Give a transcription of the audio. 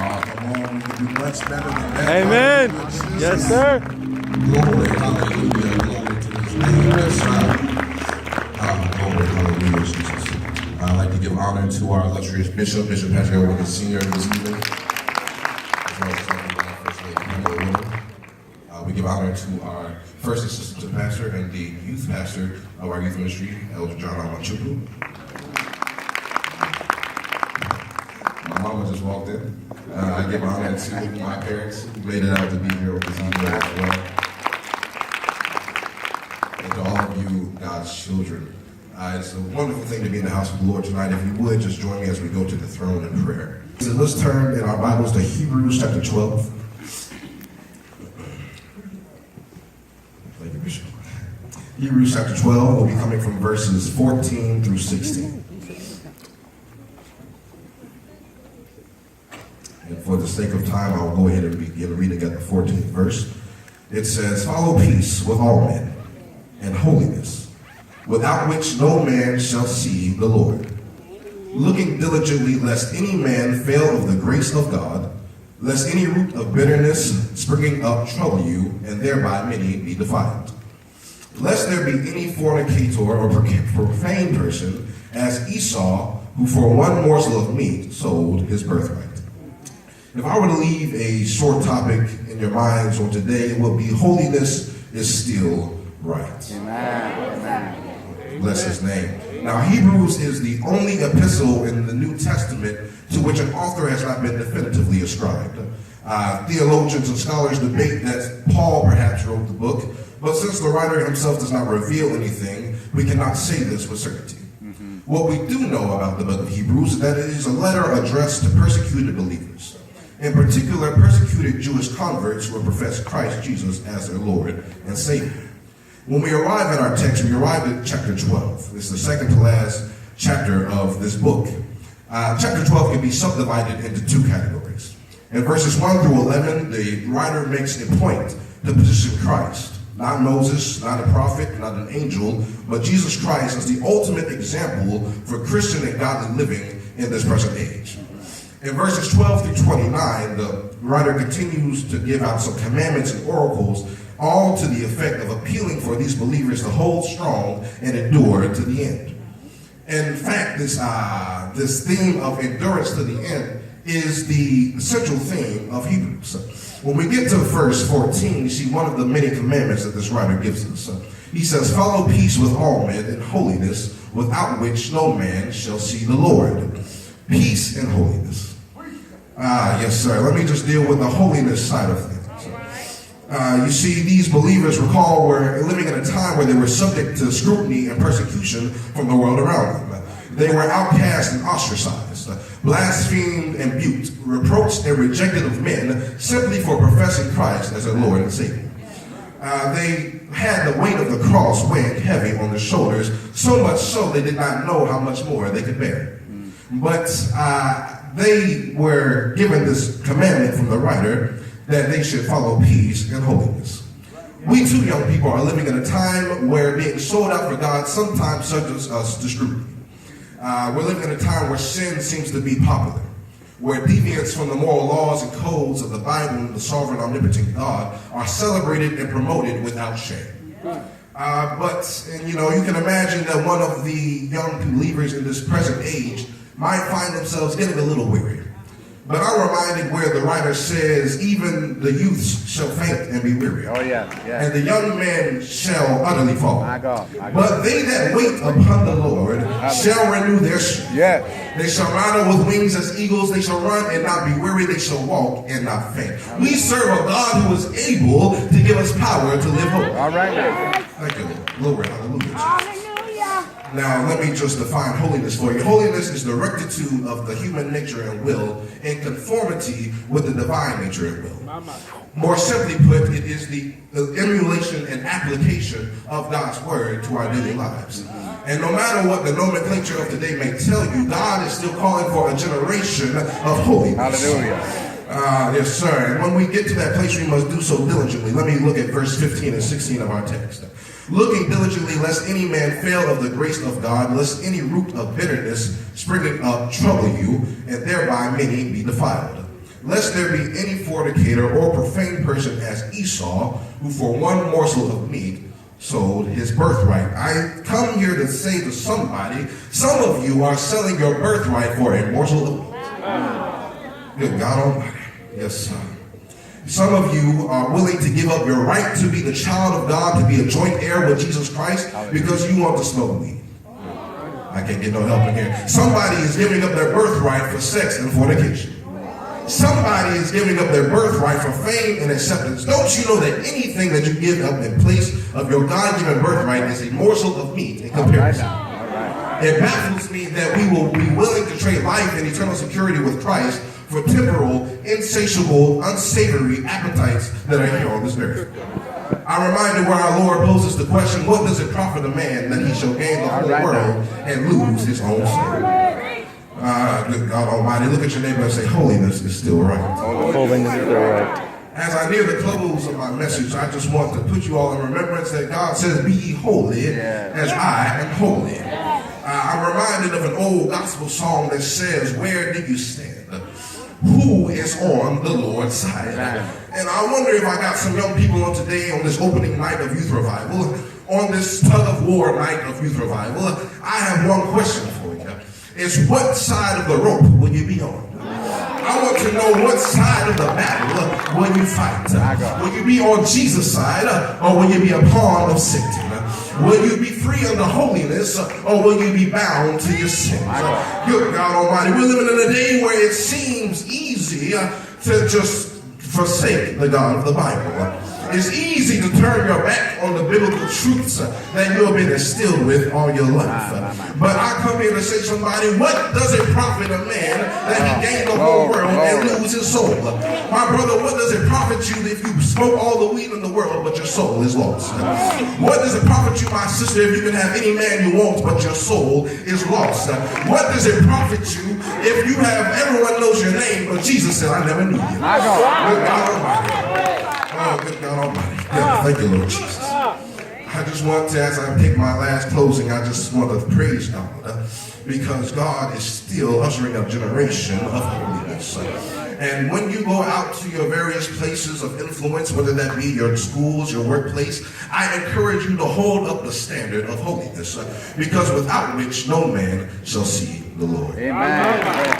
Come on, we can do much better than that. Amen. Yes, sir. Glory, hallelujah, glory to his name. Yes, glory, hallelujah, Jesus. I'd like to give honor to our illustrious Bishop Patrick Elwood Sr. this evening. As well as our First Lady, Pamela Woodard. We give honor to our first assistant pastor and the youth pastor of our youth ministry, Elder John Amanchuku. My mama just walked in. I give honor to my parents who made it out to be here with this evening as well. And to all of you, God's children. It's a wonderful thing to be in the house of the Lord tonight. If you would, just join me as we go to the throne in prayer. So let's turn in our Bibles to Hebrews chapter 12. Thank you, Bishop. Hebrews chapter 12 will be coming from verses 14 through 16. And for the sake of time, I'll go ahead and begin reading at the 14th verse. It says, "Follow peace with all men and holiness, without which no man shall see the Lord. Looking diligently lest any man fail of the grace of God, lest any root of bitterness springing up trouble you, and thereby many be defiled. Lest there be any fornicator or profane person, as Esau, who for one morsel of meat sold his birthright." If I were to leave a short topic in your minds on today, it will be holiness is still right. Amen. Bless his name. Now, Hebrews is the only epistle in the New Testament to which an author has not been definitively ascribed. Theologians and scholars debate that Paul perhaps wrote the book, but since the writer himself does not reveal anything, we cannot say this with certainty. What we do know about the book of Hebrews is that it is a letter addressed to persecuted believers. In particular, persecuted Jewish converts who have professed Christ Jesus as their Lord and Savior. When we arrive at our text, we arrive at chapter 12. It's the second to last chapter of this book. Chapter 12 can be subdivided into two categories. In verses 1 through 11, the writer makes a point to position Christ, not Moses, not a prophet, not an angel, but Jesus Christ as the ultimate example for Christian and godly living in this present age. In verses 12 through 29, the writer continues to give out some commandments and oracles, all to the effect of appealing for these believers to hold strong and endure to the end. In fact, this theme of endurance to the end is the central theme of Hebrews. When we get to verse 14, you see one of the many commandments that this writer gives us. He says, "Follow peace with all men and holiness, without which no man shall see the Lord." Peace and holiness. Yes, sir. Let me just deal with the holiness side of things. You see, these believers, recall, were living in a time where they were subject to scrutiny and persecution from the world around them. They were outcast and ostracized, blasphemed and rebuked, reproached and rejected of men simply for professing Christ as their Lord and Savior. They had the weight of the cross weighing heavy on their shoulders, so much so they did not know how much more they could bear. But they were given this commandment from the writer that they should follow peace and holiness. We too, young people, are living in a time where being sold out for God sometimes subjects us to scrutiny. We're living in a time where sin seems to be popular, where deviance from the moral laws and codes of the Bible and the sovereign omnipotent God are celebrated and promoted without shame. You can imagine that one of the young believers in this present age might find themselves getting a little weary. But I'm reminded where the writer says, even the youths shall faint and be weary. Oh, yeah. And the young men shall utterly fall. My God. But they that wait upon the Lord shall renew their strength. Yes. They shall mount up with wings as eagles. They shall run and not be weary. They shall walk and not faint. We serve a God who is able to give us power to live holy. All right. Thank you, Lord. Glory, hallelujah. Now, let me just define holiness for you. Holiness is the rectitude of the human nature and will in conformity with the divine nature and will. More simply put, it is the emulation and application of God's word to our daily lives. And no matter what the nomenclature of today may tell you, God is still calling for a generation of holiness. Hallelujah. Yes, sir. And when we get to that place, we must do so diligently. Let me look at verse 15 and 16 of our text. "Looking diligently lest any man fail of the grace of God, lest any root of bitterness springing up trouble you, and thereby many be defiled. lest there be any fornicator or profane person as Esau, who for one morsel of meat sold his birthright. I come here to say to somebody, some of you are selling your birthright for a morsel of meat. Good God Almighty. Yes, sir. Some of you are willing to give up your right to be the child of God, to be a joint heir with Jesus Christ, because you want to smoke weed. I can't get no help in here. Somebody is giving up their birthright for sex and fornication. Somebody is giving up their birthright for fame and acceptance. Don't you know that anything that you give up in place of your God-given birthright is a morsel of meat in comparison? It baffles me that we will be willing to trade life and eternal security with Christ for temporal, insatiable, unsavory appetites that are here on this earth. I'm reminded where our Lord poses the question, what does it profit a man that he shall gain the whole world and lose his own soul? Good God Almighty, look at your neighbor and say, holiness is still right. Holiness is still right. As I near the close of my message, I just want to put you all in remembrance that God says, be ye holy as I am holy. I'm reminded of an old gospel song that says, where do you stand? Who is on the Lord's side? And I wonder if I got some young people on today on this opening night of youth revival, on this tug of war night of youth revival. I have one question for you. It's what side of the rope will you be on? I want to know what side of the battle will you fight? Will you be on Jesus' side or will you be a pawn of Satan? Will you be free under holiness or will you be bound to your sins? Good God Almighty, we're living in a day where it seems easy to just forsake the God of the Bible. It's easy to turn your back on the biblical truths that you have been instilled with all your life. But I come here to say to somebody, what does it profit a man that he gain the whole world and lose his soul? My brother, what does it profit you if you smoke all the weed in the world but your soul is lost? What does it profit you, my sister, if you can have any man you want but your soul is lost? What does it profit you if you have everyone knows your name but Jesus said, I never knew you? Good God Almighty. Oh, good God Almighty. Yeah, thank you, Lord Jesus. I just want to, as I take my last closing, I just want to praise God because God is still ushering a generation of holiness. And when you go out to your various places of influence, whether that be your schools, your workplace, I encourage you to hold up the standard of holiness because without which no man shall see the Lord. Amen.